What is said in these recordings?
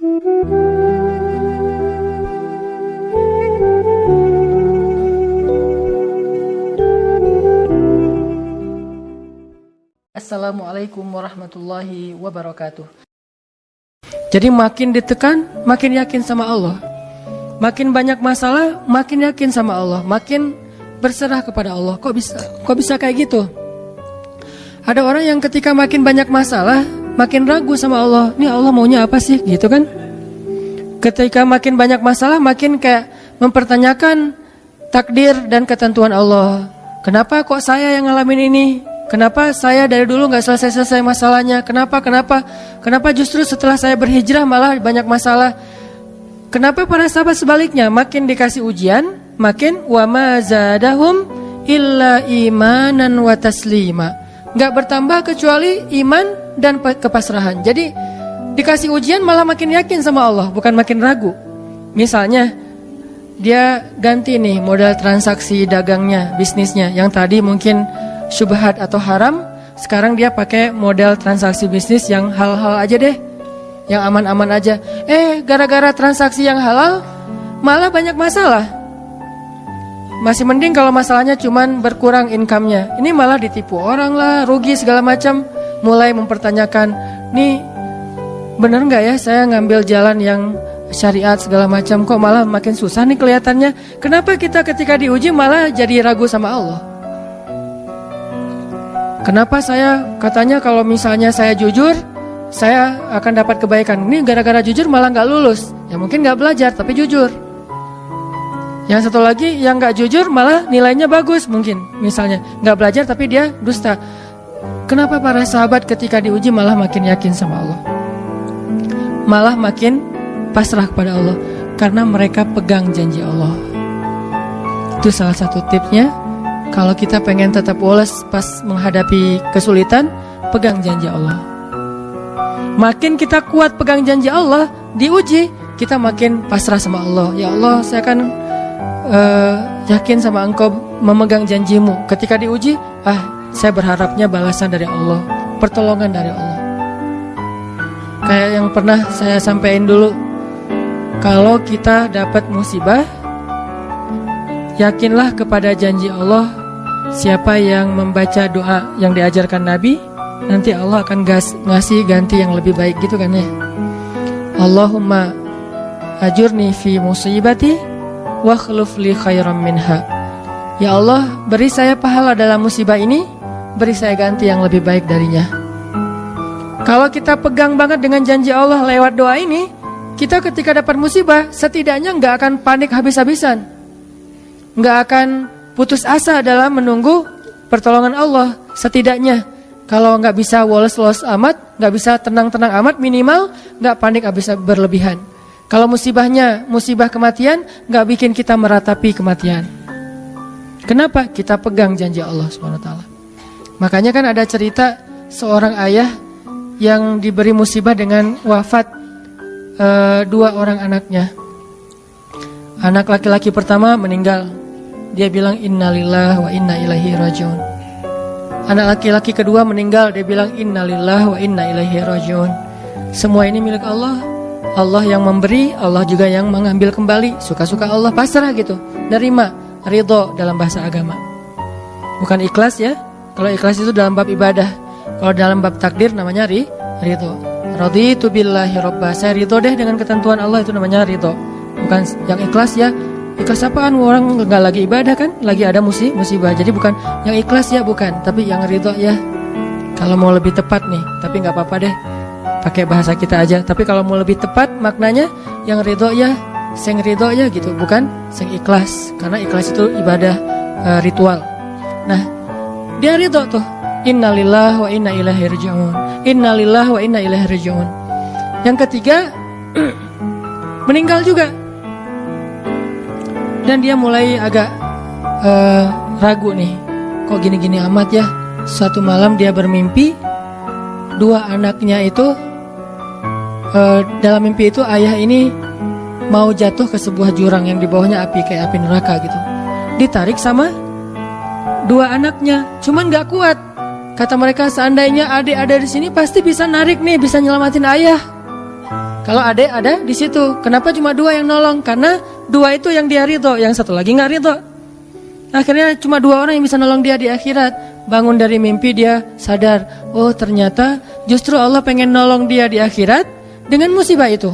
Assalamualaikum warahmatullahi wabarakatuh. Jadi makin ditekan, makin yakin sama Allah. Makin banyak masalah, makin yakin sama Allah. Makin berserah kepada Allah. Kok bisa kayak gitu? Ada orang yang ketika makin banyak masalah, makin ragu sama Allah. Ini Allah maunya apa sih? Gitu kan? Ketika makin banyak masalah, makin kayak mempertanyakan takdir dan ketentuan Allah. Kenapa kok saya yang ngalamin ini? Kenapa saya dari dulu gak selesai-selesai masalahnya? Kenapa justru setelah saya berhijrah malah banyak masalah? Kenapa para sahabat sebaliknya? Makin dikasih ujian, makin wa ma zadahum illa imanan wa taslima. Gak bertambah kecuali iman dan kepasrahan. Jadi dikasih ujian malah makin yakin sama Allah, bukan makin ragu. Misalnya dia ganti nih model transaksi dagangnya, bisnisnya. Yang tadi mungkin syubhat atau haram, sekarang dia pakai model transaksi bisnis yang halal aja deh, yang aman-aman aja. Gara-gara transaksi yang halal malah banyak masalah. Masih mending kalau masalahnya cuman berkurang income-nya. Ini malah ditipu orang lah, rugi segala macam. Mulai mempertanyakan, nih bener nggak ya saya ngambil jalan yang syariat segala macam, kok malah makin susah nih kelihatannya. Kenapa kita ketika diuji malah jadi ragu sama Allah? Kenapa saya katanya kalau misalnya saya jujur, saya akan dapat kebaikan. Ini gara-gara jujur malah gak lulus. Ya mungkin gak belajar tapi jujur. Yang satu lagi yang gak jujur malah nilainya bagus mungkin. Misalnya gak belajar tapi dia dusta. Kenapa para sahabat ketika diuji malah makin yakin sama Allah? Malah makin pasrah kepada Allah. Karena mereka pegang janji Allah. Itu salah satu tipsnya. Kalau kita pengen tetap woles pas menghadapi kesulitan, pegang janji Allah. Makin kita kuat pegang janji Allah, diuji, kita makin pasrah sama Allah. Ya Allah, saya akan yakin sama Engkau memegang janjimu. Ketika diuji, saya berharapnya balasan dari Allah, pertolongan dari Allah. Kayak yang pernah saya sampaikan dulu, kalau kita dapat musibah, yakinlah kepada janji Allah. Siapa yang membaca doa yang diajarkan Nabi, nanti Allah akan ngasih ganti yang lebih baik gitu kan ya. Allahumma ajurni fi musibati wa khluf li khairam minha. Ya Allah, beri saya pahala dalam musibah ini, beri saya ganti yang lebih baik darinya. Kalau kita pegang banget dengan janji Allah lewat doa ini, kita ketika dapat musibah setidaknya gak akan panik habis-habisan, gak akan putus asa dalam menunggu pertolongan Allah. Setidaknya kalau nggak bisa woles-woles amat, nggak bisa tenang-tenang amat, minimal nggak panik habis berlebihan. Kalau musibahnya musibah kematian, nggak bikin kita meratapi kematian. Kenapa? Kita pegang janji Allah SWT. Makanya kan ada cerita seorang ayah yang diberi musibah dengan wafat 2 orang anaknya. Anak laki-laki pertama meninggal. Dia bilang innalillahi wa inna ilaihi rajiun. Anak laki-laki kedua meninggal. Dia bilang innalillahi wa inna ilaihi rajiun. Semua ini milik Allah. Allah yang memberi, Allah juga yang mengambil kembali. Suka-suka Allah, pasrah gitu. Nerima, ridho dalam bahasa agama. Bukan ikhlas ya. Kalau ikhlas itu dalam bab ibadah. Kalau dalam bab takdir namanya ridho. Raditu billahi robba. Saya ridho deh dengan ketentuan Allah, itu namanya ridho. Bukan yang ikhlas ya. Ikhlas apaan? Orang gak lagi ibadah kan, lagi ada musibah. Jadi bukan yang ikhlas ya, bukan, tapi yang ridho ya. Kalau mau lebih tepat nih, tapi gak apa-apa deh pakai bahasa kita aja. Tapi kalau mau lebih tepat maknanya, yang ridho ya, sing ridho ya gitu, bukan sing ikhlas. Karena ikhlas itu ibadah ritual. Nah, dia ridho tuh. Innalillahi wa inna ilaihi rajiun. Innalillahi wa inna ilaihi rajiun. Yang ketiga meninggal juga. Dan dia mulai agak ragu nih, kok gini-gini amat ya. Suatu malam dia bermimpi 2 anaknya itu dalam mimpi itu ayah ini mau jatuh ke sebuah jurang yang di bawahnya api, kayak api neraka gitu. Ditarik sama 2 anaknya, cuman gak kuat. Kata mereka, seandainya adik ada di sini pasti bisa narik nih, bisa nyelamatin ayah. Kalau adik ada di situ. Kenapa cuma 2 yang nolong? Karena 2 itu yang dia ridho, yang satu lagi nggak ridho. Akhirnya cuma 2 orang yang bisa nolong dia di akhirat. Bangun dari mimpi dia sadar, oh ternyata justru Allah pengen nolong dia di akhirat dengan musibah itu.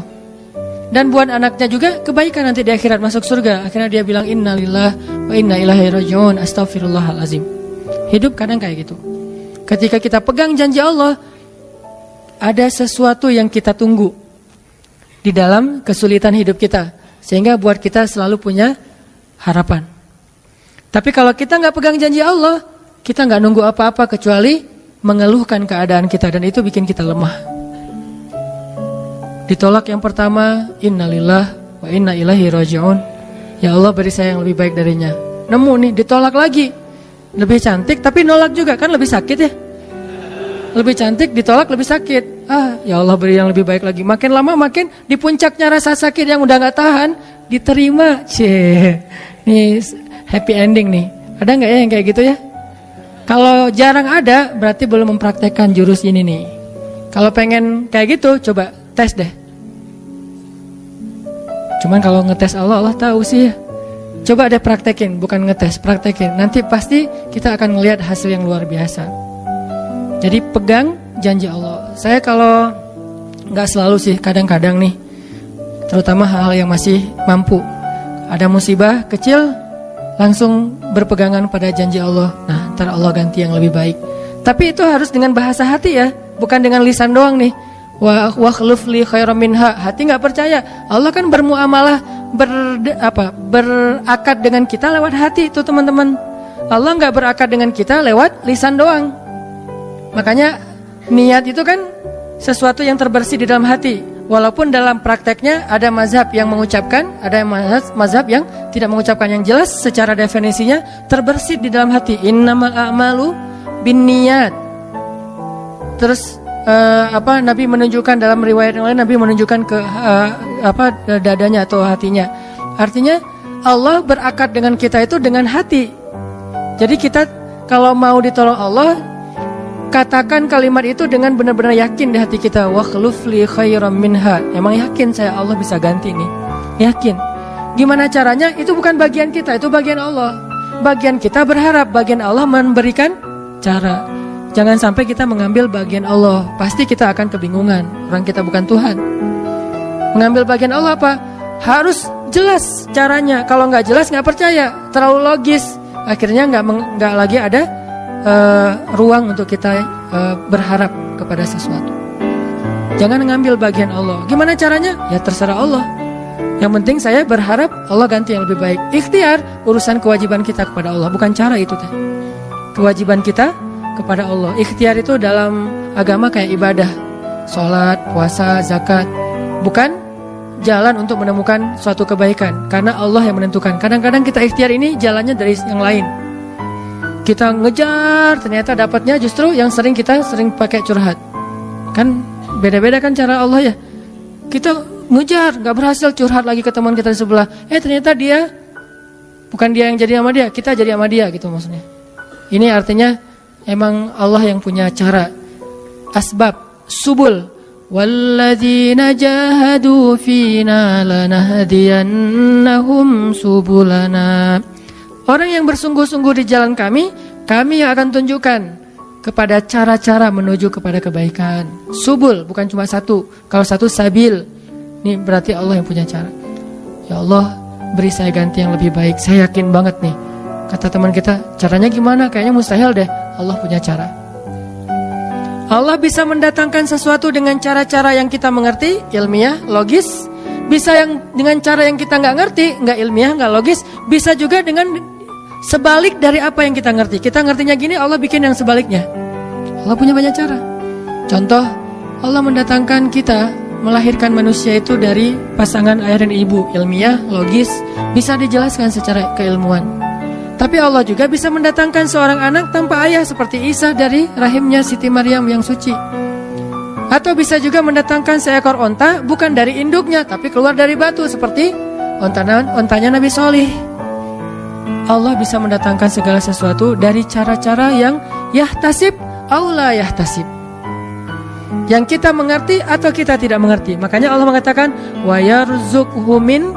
Dan buat anaknya juga kebaikan nanti di akhirat masuk surga. Akhirnya dia bilang innalillah wa inna ilaihi rajiun, astaghfirullahalazim. Hidup kadang kayak gitu. Ketika kita pegang janji Allah, ada sesuatu yang kita tunggu di dalam kesulitan hidup kita, sehingga buat kita selalu punya harapan. Tapi kalau kita nggak pegang janji Allah, kita nggak nunggu apa-apa kecuali mengeluhkan keadaan kita, dan itu bikin kita lemah. Ditolak yang pertama, innalillah wa inna ilaihi rajiun. Ya Allah beri saya yang lebih baik darinya. Nemu nih, ditolak lagi. Lebih cantik tapi nolak juga, kan lebih sakit ya. Lebih cantik ditolak lebih sakit. Ya Allah beri yang lebih baik lagi. Makin lama makin di puncaknya rasa sakit yang udah gak tahan diterima. Ini happy ending nih. Ada gak ya yang kayak gitu ya? Kalau jarang ada berarti belum mempraktekkan jurus ini nih. Kalau pengen kayak gitu coba tes deh. Cuman kalau ngetes Allah tahu sih. Coba deh praktekin, bukan ngetes, praktekin. Nanti pasti kita akan ngelihat hasil yang luar biasa. Jadi pegang janji Allah. Saya kalau nggak selalu sih, kadang-kadang nih, terutama hal-hal yang masih mampu. Ada musibah kecil, langsung berpegangan pada janji Allah. Nah, ntar Allah ganti yang lebih baik. Tapi itu harus dengan bahasa hati ya, bukan dengan lisan doang nih. Wa khluf li khairam minha. Hati nggak percaya. Allah kan bermuamalah, berakad dengan kita lewat hati itu teman-teman. Allah nggak berakad dengan kita lewat lisan doang. Makanya niat itu kan sesuatu yang terbersih di dalam hati. Walaupun dalam prakteknya ada mazhab yang mengucapkan, ada mazhab yang tidak mengucapkan. Yang jelas secara definisinya terbersih di dalam hati. Innamal a'malu binniyat. Terus Nabi menunjukkan dalam riwayat yang lain, Nabi menunjukkan ke dadanya atau hatinya. Artinya Allah berakad dengan kita itu dengan hati. Jadi kita kalau mau ditolong Allah, katakan kalimat itu dengan benar-benar yakin di hati kita. Wa khluf li khairam minha. Emang yakin saya Allah bisa ganti nih. Yakin. Gimana caranya? Itu bukan bagian kita, itu bagian Allah. Bagian kita berharap, bagian Allah memberikan cara. Jangan sampai kita mengambil bagian Allah. Pasti kita akan kebingungan. Orang kita bukan Tuhan. Mengambil bagian Allah apa? Harus jelas caranya. Kalau nggak jelas nggak percaya. Terlalu logis. Akhirnya nggak lagi ada ruang untuk kita berharap kepada sesuatu. Jangan mengambil bagian Allah. Gimana caranya? Ya terserah Allah. Yang penting saya berharap Allah ganti yang lebih baik. Ikhtiar, urusan kewajiban kita kepada Allah. Bukan cara itu teh. Kewajiban kita kepada Allah. Ikhtiar itu dalam agama kayak ibadah, sholat, puasa, zakat. Bukan jalan untuk menemukan suatu kebaikan, karena Allah yang menentukan. Kadang-kadang kita ikhtiar ini jalannya dari yang lain. Kita ngejar, ternyata dapatnya justru yang sering pakai curhat. Kan beda-beda kan cara Allah ya. Kita ngejar, gak berhasil, curhat lagi ke teman kita di sebelah. Ternyata dia, bukan dia yang jadi sama dia, kita jadi sama dia gitu maksudnya. Ini artinya emang Allah yang punya cara. Asbab, subul. Walladzina jahadu fina lanahdiyannahum subulana. Orang yang bersungguh-sungguh di jalan kami yang akan tunjukkan kepada cara-cara menuju kepada kebaikan. Subul, bukan cuma satu. Kalau satu sabil, ini berarti Allah yang punya cara. Ya Allah, beri saya ganti yang lebih baik. Saya yakin banget nih. Kata teman kita, caranya gimana? Kayaknya mustahil deh. Allah punya cara. Allah bisa mendatangkan sesuatu dengan cara-cara yang kita mengerti, ilmiah, logis. Bisa yang dengan cara yang kita nggak ngerti, nggak ilmiah, nggak logis. Bisa juga dengan sebalik dari apa yang kita ngerti. Kita ngertinya gini, Allah bikin yang sebaliknya. Allah punya banyak cara. Contoh, Allah mendatangkan kita, melahirkan manusia itu dari pasangan ayah dan ibu. Ilmiah, logis, bisa dijelaskan secara keilmuan. Tapi Allah juga bisa mendatangkan seorang anak tanpa ayah seperti Isa dari rahimnya Siti Maryam yang suci. Atau bisa juga mendatangkan seekor onta bukan dari induknya tapi keluar dari batu seperti ontanya Nabi Solih. Allah bisa mendatangkan segala sesuatu dari cara-cara yang yahtasib aula yahtasib. Yang kita mengerti atau kita tidak mengerti. Makanya Allah mengatakan wa yarzuqhu min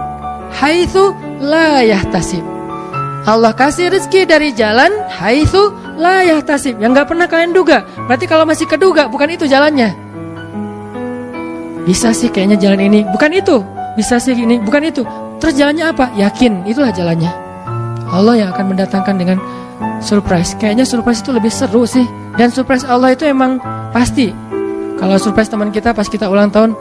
haitsu la yahtasib. Allah kasih rezeki dari jalan haitsu la yahtasib, yang gak pernah kalian duga. Berarti kalau masih keduga, bukan itu jalannya. Bisa sih kayaknya jalan ini, bukan itu. Bisa sih ini, bukan itu. Terus jalannya apa? Yakin, itulah jalannya. Allah yang akan mendatangkan dengan surprise. Kayaknya surprise itu lebih seru sih. Dan surprise Allah itu emang pasti. Kalau surprise teman kita pas kita ulang tahun,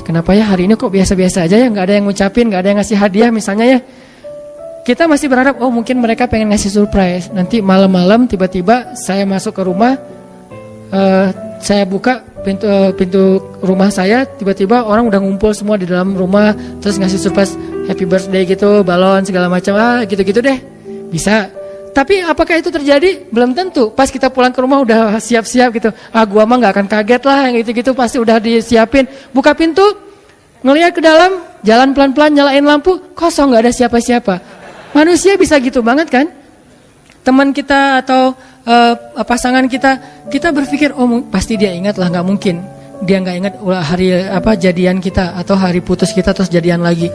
kenapa ya hari ini kok biasa-biasa aja ya, gak ada yang ngucapin, gak ada yang ngasih hadiah misalnya ya. Kita masih berharap, mungkin mereka pengen ngasih surprise. Nanti malam-malam tiba-tiba saya masuk ke rumah, saya buka pintu rumah saya, tiba-tiba orang udah ngumpul semua di dalam rumah, terus ngasih surprise happy birthday gitu, balon segala macam, gitu-gitu deh. Bisa. Tapi apakah itu terjadi? Belum tentu. Pas kita pulang ke rumah udah siap-siap gitu. Gua mah gak akan kaget lah, gitu-gitu pasti udah disiapin. Buka pintu, ngelihat ke dalam, jalan pelan-pelan, nyalain lampu, kosong, gak ada siapa-siapa. Manusia bisa gitu banget kan? Teman kita atau pasangan kita berpikir, pasti dia ingat lah, nggak mungkin dia nggak ingat hari jadian kita atau hari putus kita terus jadian lagi,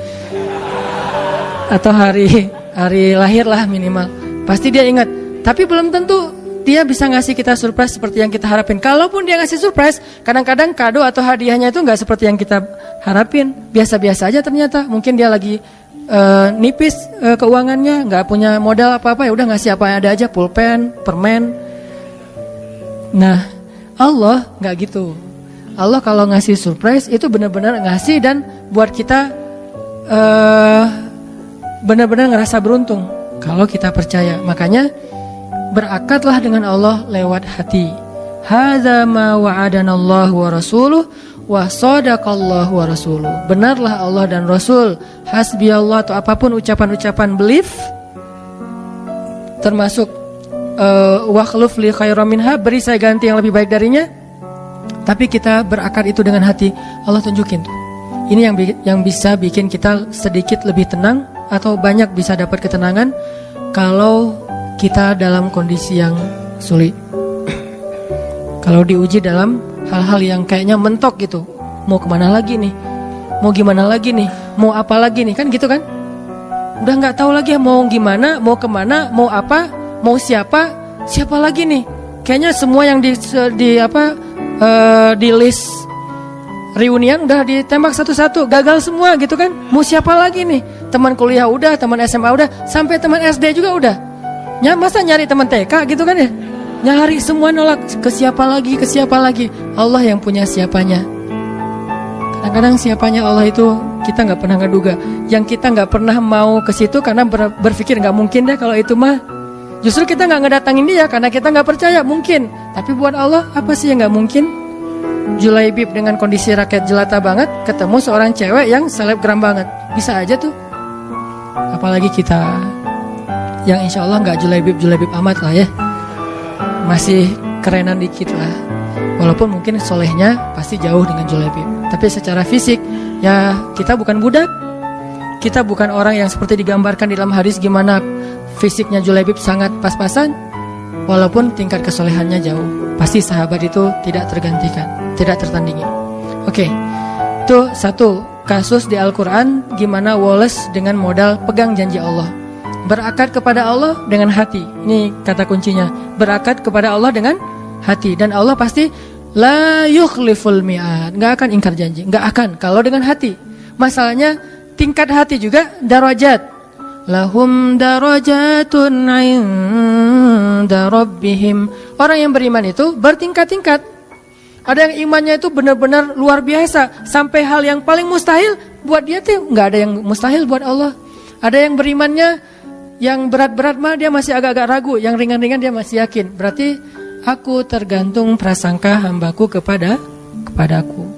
atau hari lahir lah minimal, pasti dia ingat. Tapi belum tentu dia bisa ngasih kita surprise seperti yang kita harapin. Kalaupun dia ngasih surprise, kadang-kadang kado atau hadiahnya itu nggak seperti yang kita harapin, biasa-biasa aja ternyata. Mungkin dia lagi nipis keuangannya, nggak punya modal apa-apa, ya udah ngasih apa yang ada aja, pulpen, permen. Nah, Allah nggak gitu. Allah kalau ngasih surprise itu benar-benar ngasih dan buat kita benar-benar ngerasa beruntung kalau kita percaya. Makanya berakatlah dengan Allah lewat hati. Hadza ma wa'adanallahu wa rasuluh wa sadaqallahu wa rasuluh. Benarlah Allah dan Rasul. Hasbiyallah atau apapun ucapan-ucapan belief, termasuk wa khluf li khairam minha, beri saya ganti yang lebih baik darinya. Tapi kita berakar itu dengan hati. Allah tunjukin tuh. Ini yang bisa bikin kita sedikit lebih tenang atau banyak bisa dapat ketenangan kalau kita dalam kondisi yang sulit. Kalau diuji dalam hal-hal yang kayaknya mentok gitu, mau kemana lagi nih, mau gimana lagi nih, mau apa lagi nih, kan gitu kan? Udah nggak tahu lagi mau gimana, mau kemana, mau apa, mau siapa lagi nih? Kayaknya semua yang di list reunian udah ditembak satu-satu, gagal semua gitu kan? Mau siapa lagi nih? Teman kuliah udah, teman SMA udah, sampai teman SD juga udah. Masa nyari teman TK gitu kan ya? Nyari semua nolak, ke siapa lagi? Allah yang punya siapanya. Kadang-kadang siapanya Allah itu kita nggak pernah ngeduga. Yang kita nggak pernah mau ke situ karena berpikir nggak mungkin deh kalau itu mah. Justru kita nggak ngedatangin dia karena kita nggak percaya mungkin. Tapi buat Allah apa sih yang nggak mungkin? Julaibib dengan kondisi rakyat jelata banget ketemu seorang cewek yang selebgram banget, bisa aja tuh. Apalagi kita yang insya Allah nggak julaibib amat lah ya. Masih kerenan dikit lah. Walaupun mungkin solehnya pasti jauh dengan Julaibib. Tapi secara fisik ya kita bukan budak. Kita bukan orang yang seperti digambarkan di dalam hadis gimana fisiknya Julaibib sangat pas-pasan. Walaupun tingkat kesolehannya jauh. Pasti sahabat itu tidak tergantikan, tidak tertandingi. Oke, itu satu kasus di Al-Quran gimana Wallace dengan modal pegang janji Allah. Berakad kepada Allah dengan hati. Ini kata kuncinya. Berakad kepada Allah dengan hati. Dan Allah pasti la yukhliful mi'ad, gak akan ingkar janji, gak akan kalau dengan hati. Masalahnya tingkat hati juga darajat. Lahum darajatun 'inda rabbihim. Orang yang beriman itu bertingkat-tingkat. Ada yang imannya itu benar-benar luar biasa, sampai hal yang paling mustahil buat dia tuh gak ada yang mustahil buat Allah. Ada yang berimannya yang berat-berat mah dia masih agak-agak ragu, yang ringan-ringan dia masih yakin. Berarti aku tergantung prasangka hambaku kepadaku.